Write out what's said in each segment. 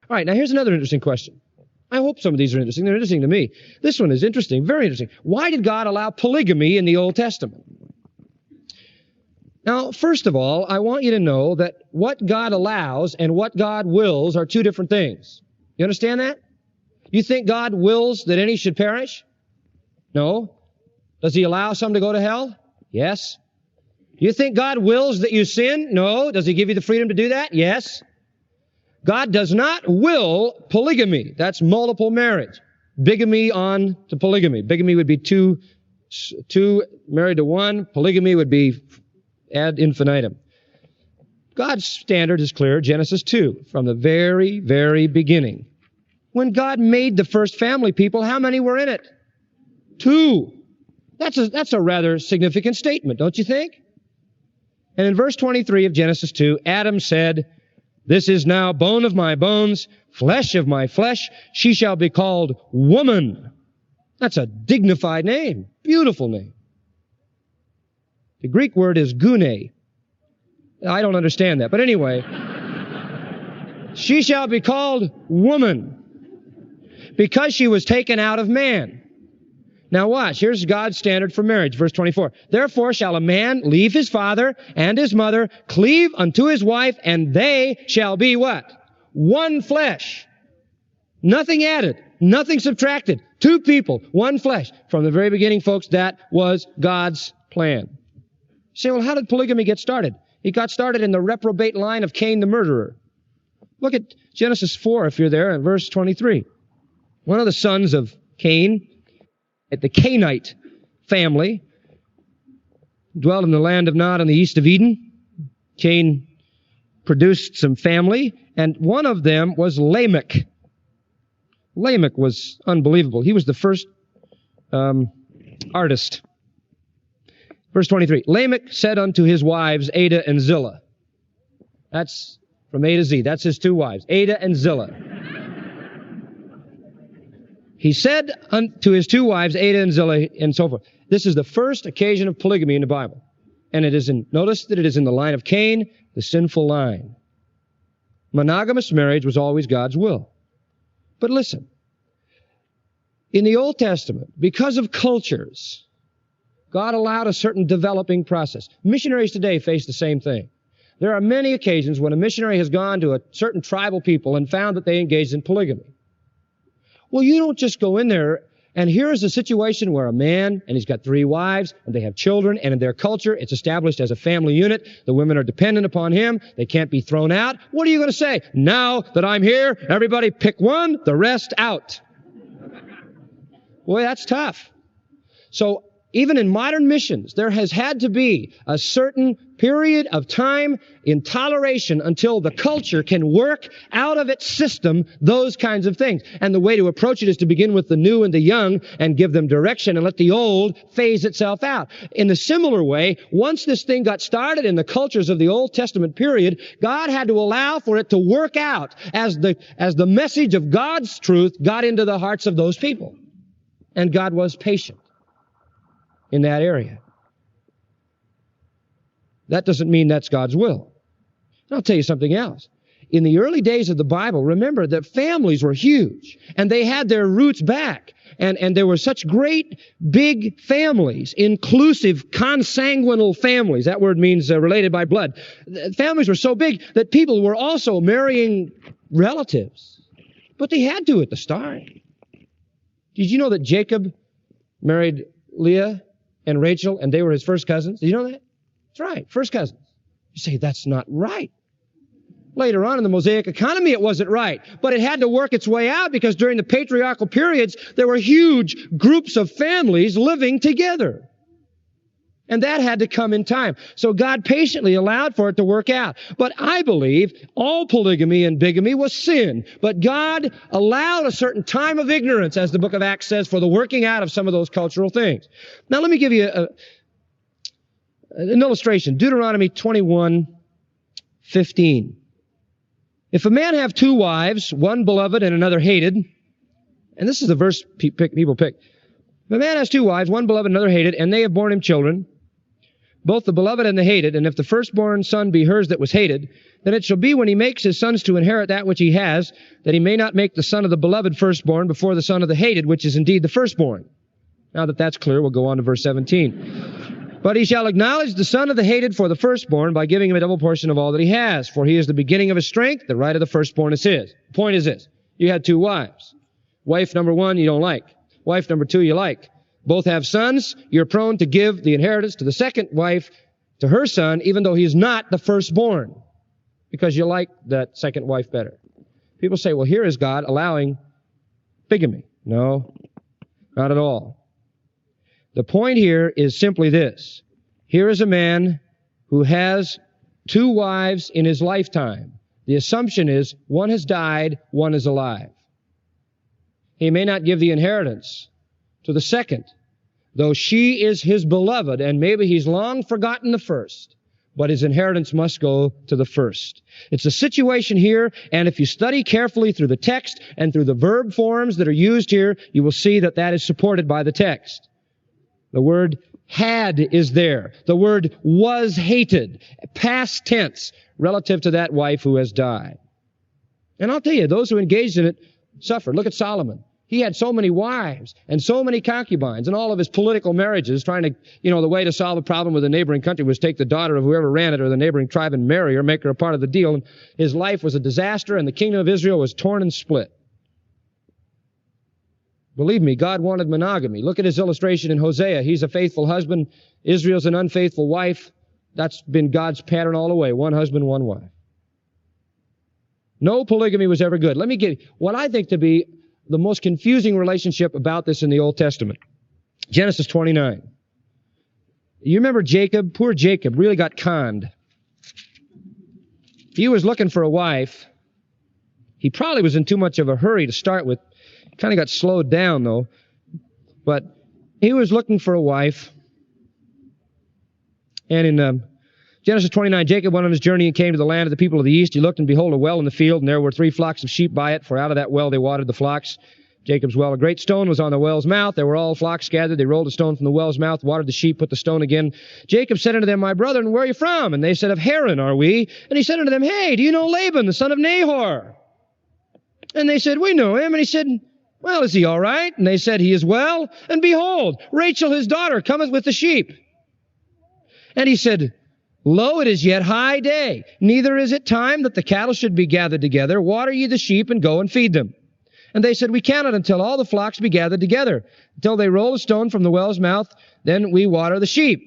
All right, now here's another interesting question. I hope some of these are interesting. They're interesting to me. This one is interesting, very interesting. Why did God allow polygamy in the Old Testament? Now, first of all, I want you to know that what God allows and what God wills are two different things. You understand that? You think God wills that any should perish? No. Does He allow some to go to hell? Yes. You think God wills that you sin? No. Does He give you the freedom to do that? Yes. God does not will polygamy. That's multiple marriage. Bigamy on to polygamy. Bigamy would be two married to one. Polygamy would be ad infinitum. God's standard is clear. Genesis 2, from the very, very beginning. When God made the first family people, how many were in it? 2. That's a rather significant statement, don't you think? And in verse 23 of Genesis 2, Adam said, "This is now bone of my bones, flesh of my flesh. She shall be called woman." That's a dignified name, beautiful name. The Greek word is gune. I don't understand that, but anyway. She shall be called woman because she was taken out of man. Now watch, here's God's standard for marriage, verse 24. "Therefore shall a man leave his father and his mother, cleave unto his wife, and they shall be" what? One flesh. Nothing added, nothing subtracted. 2 people, one flesh. From the very beginning, folks, that was God's plan. You say, well, how did polygamy get started? It got started in the reprobate line of Cain the murderer. Look at Genesis 4, if you're there, in verse 23. One of the sons of Cain, at the Cainite family, dwelt in the land of Nod on the east of Eden. Cain produced some family, and one of them was Lamech. Lamech was unbelievable. He was the first artist. Verse 23, "Lamech said unto his wives, Adah and Zillah." That's from A to Z. That's his 2 wives, Adah and Zillah. He said unto his 2 wives, Adah and Zillah, and so forth. This is the first occasion of polygamy in the Bible. And it is notice that it is in the line of Cain, the sinful line. Monogamous marriage was always God's will. But listen, in the Old Testament, because of cultures, God allowed a certain developing process. Missionaries today face the same thing. There are many occasions when a missionary has gone to a certain tribal people and found that they engaged in polygamy. Well, you don't just go in there, and here is a situation where a man, and he's got 3 wives, and they have children, and in their culture, it's established as a family unit. The women are dependent upon him. They can't be thrown out. What are you going to say? Now that I'm here, everybody pick one, the rest out. Boy, that's tough. So, even in modern missions, there has had to be a certain period of time in toleration until the culture can work out of its system those kinds of things. And the way to approach it is to begin with the new and the young and give them direction and let the old phase itself out. In a similar way, once this thing got started in the cultures of the Old Testament period, God had to allow for it to work out as the message of God's truth got into the hearts of those people. And God was patient in that area. That doesn't mean that's God's will. And I'll tell you something else. In the early days of the Bible, remember that families were huge, and they had their roots back. And there were such great, big families, inclusive, consanguinal families. That word means related by blood. Families were so big that people were also marrying relatives. But they had to at the start. Did you know that Jacob married Leah and Rachel, and they were his first cousins? Did you know that? That's right, first cousins. You say, that's not right. Later on in the Mosaic economy, it wasn't right. But it had to work its way out because during the patriarchal periods, there were huge groups of families living together. And that had to come in time. So God patiently allowed for it to work out. But I believe all polygamy and bigamy was sin. But God allowed a certain time of ignorance, as the book of Acts says, for the working out of some of those cultural things. Now let me give you an illustration. Deuteronomy 21:15. If a man have 2 wives, one beloved and another hated, and this is the verse people pick. If a man has 2 wives, one beloved and another hated, and they have borne him children, both the beloved and the hated, and if the firstborn son be hers that was hated, then it shall be when he makes his sons to inherit that which he has, that he may not make the son of the beloved firstborn before the son of the hated, which is indeed the firstborn. Now that that's clear, we'll go on to verse 17. But he shall acknowledge the son of the hated for the firstborn by giving him a double portion of all that he has, for he is the beginning of his strength, the right of the firstborn is his. The point is this. You had 2 wives. Wife number 1 you don't like. Wife number 2 you like. Both have sons. You're prone to give the inheritance to the second wife, to her son, even though he is not the firstborn, because you like that second wife better. People say, well, here is God allowing bigamy. No, not at all. The point here is simply this. Here is a man who has 2 wives in his lifetime. The assumption is one has died, one is alive. He may not give the inheritance to the second, though she is his beloved, and maybe he's long forgotten the first, but his inheritance must go to the first. It's a situation here, and if you study carefully through the text and through the verb forms that are used here, you will see that that is supported by the text. The word had is there. The word was hated, past tense, relative to that wife who has died. And I'll tell you, those who engaged in it suffered. Look at Solomon. He had so many wives and so many concubines and all of his political marriages trying to, the way to solve the problem with a neighboring country was take the daughter of whoever ran it or the neighboring tribe and marry her, make her a part of the deal. And his life was a disaster and the kingdom of Israel was torn and split. Believe me, God wanted monogamy. Look at his illustration in Hosea. He's a faithful husband. Israel's an unfaithful wife. That's been God's pattern all the way. One husband, one wife. No polygamy was ever good. Let me give you what I think to be the most confusing relationship about this in the Old Testament. Genesis 29. You remember Jacob? Poor Jacob really got conned. He was looking for a wife. He probably was in too much of a hurry to start with. Kind of got slowed down, though. But he was looking for a wife. And in Genesis 29, Jacob went on his journey and came to the land of the people of the east. He looked, and behold, a well in the field, and there were 3 flocks of sheep by it, for out of that well they watered the flocks. Jacob's well, a great stone was on the well's mouth. There were all flocks gathered. They rolled a stone from the well's mouth, watered the sheep, put the stone again. Jacob said unto them, my brethren, where are you from? And they said, of Haran are we. And he said unto them, hey, do you know Laban, the son of Nahor? And they said, we know him. And he said, well, is he all right? And they said, he is well. And behold, Rachel his daughter cometh with the sheep. And he said, lo, it is yet high day. Neither is it time that the cattle should be gathered together. Water ye the sheep and go and feed them. And they said, we cannot until all the flocks be gathered together. Until they roll a stone from the well's mouth, then we water the sheep.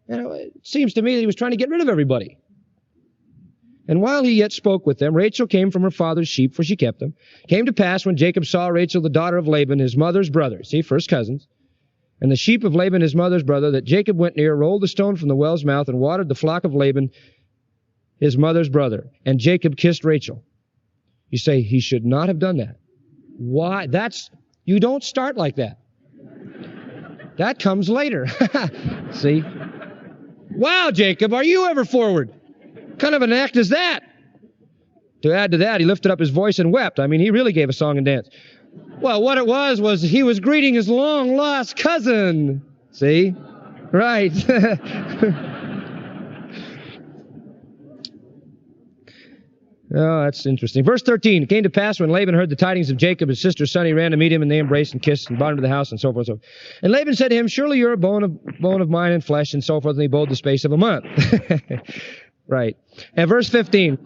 It seems to me that he was trying to get rid of everybody. And while he yet spoke with them, Rachel came from her father's sheep, for she kept them. Came to pass when Jacob saw Rachel, the daughter of Laban, his mother's brother, see, first cousins, and the sheep of Laban, his mother's brother, that Jacob went near, rolled the stone from the well's mouth, and watered the flock of Laban, his mother's brother. And Jacob kissed Rachel. You say, he should not have done that. Why? You don't start like that. That comes later. See? Wow, Jacob, are you ever forward? What kind of an act is that? To add to that, he lifted up his voice and wept. I mean, he really gave a song and dance. Well, what it was he was greeting his long-lost cousin. See? Right. Oh, that's interesting. Verse 13, it came to pass when Laban heard the tidings of Jacob, his sister's son, he ran to meet him, and they embraced and kissed and brought him to the house, and so forth and so forth. And Laban said to him, surely you're a bone of mine and flesh, and so forth, and he abode the space of a month. Right. And verse 15,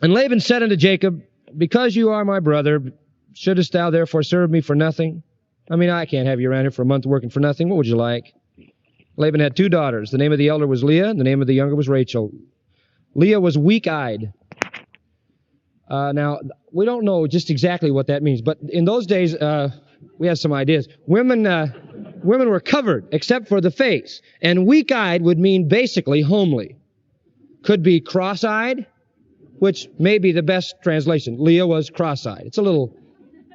and Laban said unto Jacob, because you are my brother, shouldest thou therefore serve me for nothing? I mean, I can't have you around here for a month working for nothing. What would you like? Laban had 2 daughters. The name of the elder was Leah, and the name of the younger was Rachel. Leah was weak-eyed. Now, we don't know just exactly what that means, but in those days, we have some ideas. Women were covered except for the face, and weak-eyed would mean basically homely. Could be cross-eyed, which may be the best translation. Leah was cross-eyed. It's a little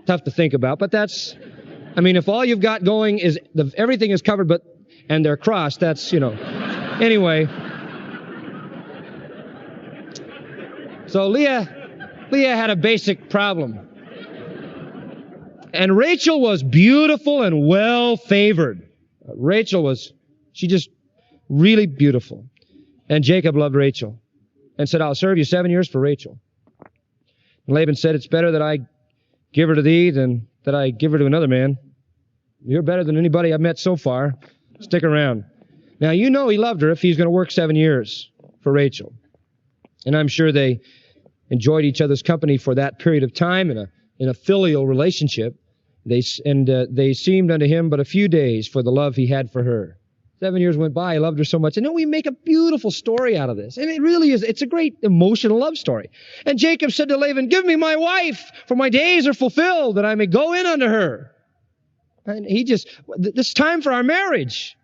tough to think about, but if all you've got going is everything is covered, and they're crossed, that's, Anyway. So Leah had a basic problem. And Rachel was beautiful and well-favored. Really beautiful. And Jacob loved Rachel and said, I'll serve you 7 years for Rachel. And Laban said, it's better that I give her to thee than that I give her to another man. You're better than anybody I've met so far. Stick around. Now, you know he loved her if he's going to work 7 years for Rachel. And I'm sure they enjoyed each other's company for that period of time in a filial relationship. They seemed unto him but a few days for the love he had for her. 7 years went by. He loved her so much. And we make a beautiful story out of this. And it really is. It's a great emotional love story. And Jacob said to Laban, give me my wife, for my days are fulfilled, that I may go in unto her. And this time for our marriage.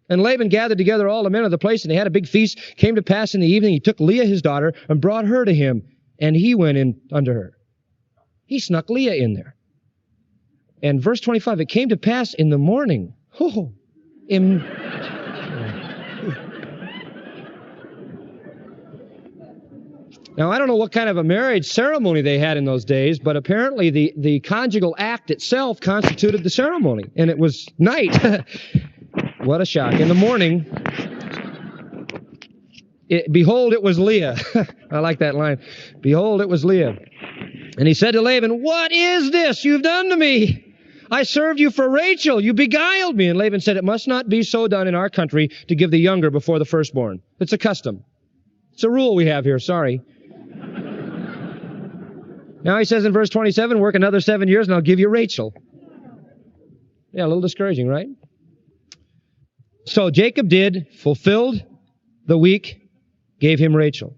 And Laban gathered together all the men of the place, and they had a big feast. Came to pass in the evening, he took Leah his daughter, and brought her to him, and he went in unto her. He snuck Leah in there. And verse 25, it came to pass in the morning. Now, I don't know what kind of a marriage ceremony they had in those days, but apparently the conjugal act itself constituted the ceremony, and it was night. What a shock. In the morning, behold, it was Leah. I like that line. Behold, it was Leah. And he said to Laban, what is this you've done to me? I served you for Rachel. You beguiled me. And Laban said, it must not be so done in our country to give the younger before the firstborn. It's a custom. It's a rule we have here. Sorry. Now he says in verse 27, work another 7 years and I'll give you Rachel. Yeah, a little discouraging, right? So Jacob fulfilled the week, gave him Rachel,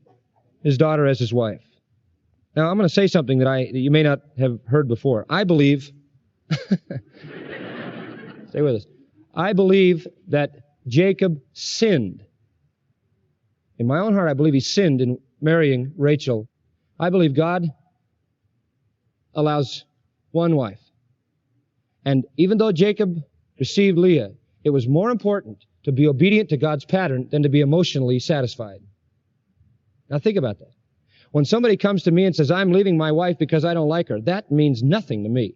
his daughter, as his wife. Now I'm going to say something that you may not have heard before. I believe, stay with us, I believe that Jacob sinned. In my own heart, I believe he sinned in marrying Rachel. I believe God allows one wife. And even though Jacob received Leah, it was more important to be obedient to God's pattern than to be emotionally satisfied. Now think about that. When somebody comes to me and says, I'm leaving my wife because I don't like her, that means nothing to me.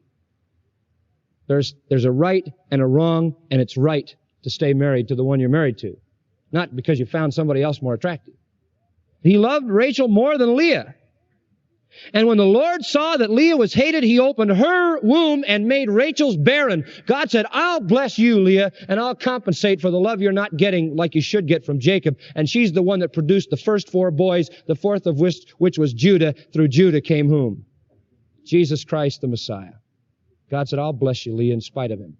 There's a right and a wrong, and it's right to stay married to the one you're married to. Not because you found somebody else more attractive. He loved Rachel more than Leah. And when the Lord saw that Leah was hated, he opened her womb and made Rachel's barren. God said, I'll bless you, Leah, and I'll compensate for the love you're not getting like you should get from Jacob. And she's the one that produced the first 4 boys, the fourth of which was Judah. Through Judah came whom? Jesus Christ, the Messiah. God said, I'll bless you, Leah, in spite of him.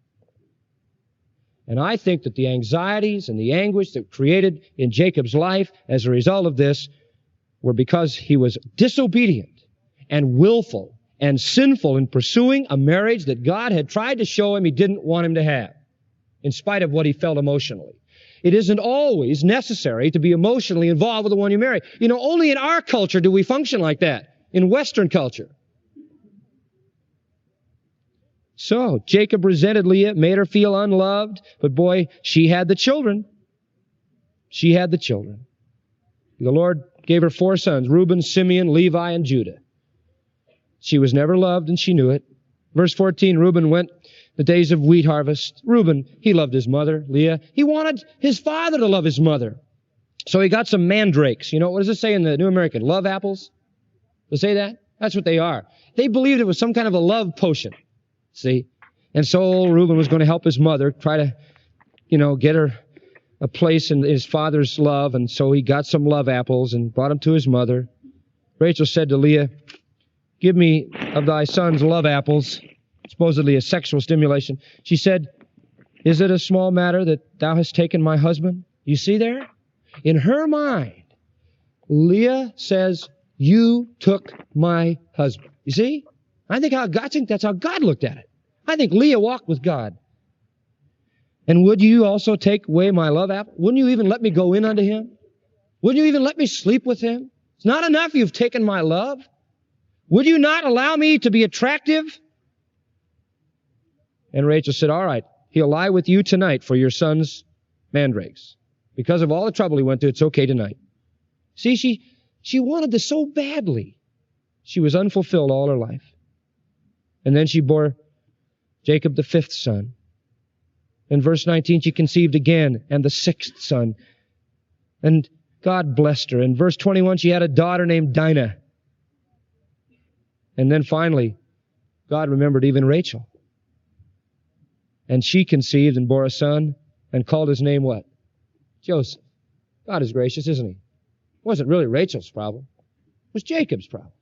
And I think that the anxieties and the anguish that created in Jacob's life as a result of this were because he was disobedient and willful and sinful in pursuing a marriage that God had tried to show him he didn't want him to have, in spite of what he felt emotionally. It isn't always necessary to be emotionally involved with the one you marry. You know, only in our culture do we function like that, in Western culture. So, Jacob resented Leah, made her feel unloved, but boy, she had the children. She had the children. The Lord gave her 4 sons, Reuben, Simeon, Levi, and Judah. She was never loved, and she knew it. Verse 14, Reuben went the days of wheat harvest. Reuben, he loved his mother, Leah. He wanted his father to love his mother. So he got some mandrakes. You know, what does it say in the New American? Love apples? Does it say that? That's what they are. They believed it was some kind of a love potion. See? And so old Reuben was going to help his mother, try to, get her a place in his father's love. And so he got some love apples and brought them to his mother. Rachel said to Leah, give me of thy son's love apples, supposedly a sexual stimulation. She said, is it a small matter that thou hast taken my husband? You see there? In her mind, Leah says, you took my husband. You see? I think that's how God looked at it. I think Leah walked with God. And would you also take away my love apple? Wouldn't you even let me go in unto him? Wouldn't you even let me sleep with him? It's not enough you've taken my love. Would you not allow me to be attractive? And Rachel said, all right, he'll lie with you tonight for your son's mandrakes. Because of all the trouble he went through, it's okay tonight. See, she wanted this so badly. She was unfulfilled all her life. And then she bore Jacob the 5th son. In verse 19, she conceived again, and the 6th son. And God blessed her. In verse 21, she had a daughter named Dinah. And then finally, God remembered even Rachel. And she conceived and bore a son and called his name what? Joseph. God is gracious, isn't he? It wasn't really Rachel's problem. It was Jacob's problem.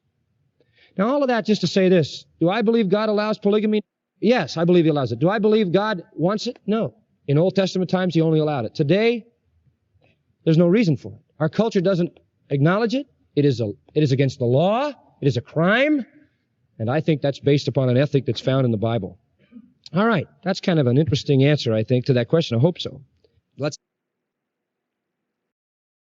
Now, all of that just to say this. Do I believe God allows polygamy? Yes, I believe he allows it. Do I believe God wants it? No. In Old Testament times, he only allowed it. Today, there's no reason for it. Our culture doesn't acknowledge it. It is against the law. It is a crime. And I think that's based upon an ethic that's found in the Bible. All right. That's kind of an interesting answer, I think, to that question. I hope so. Let's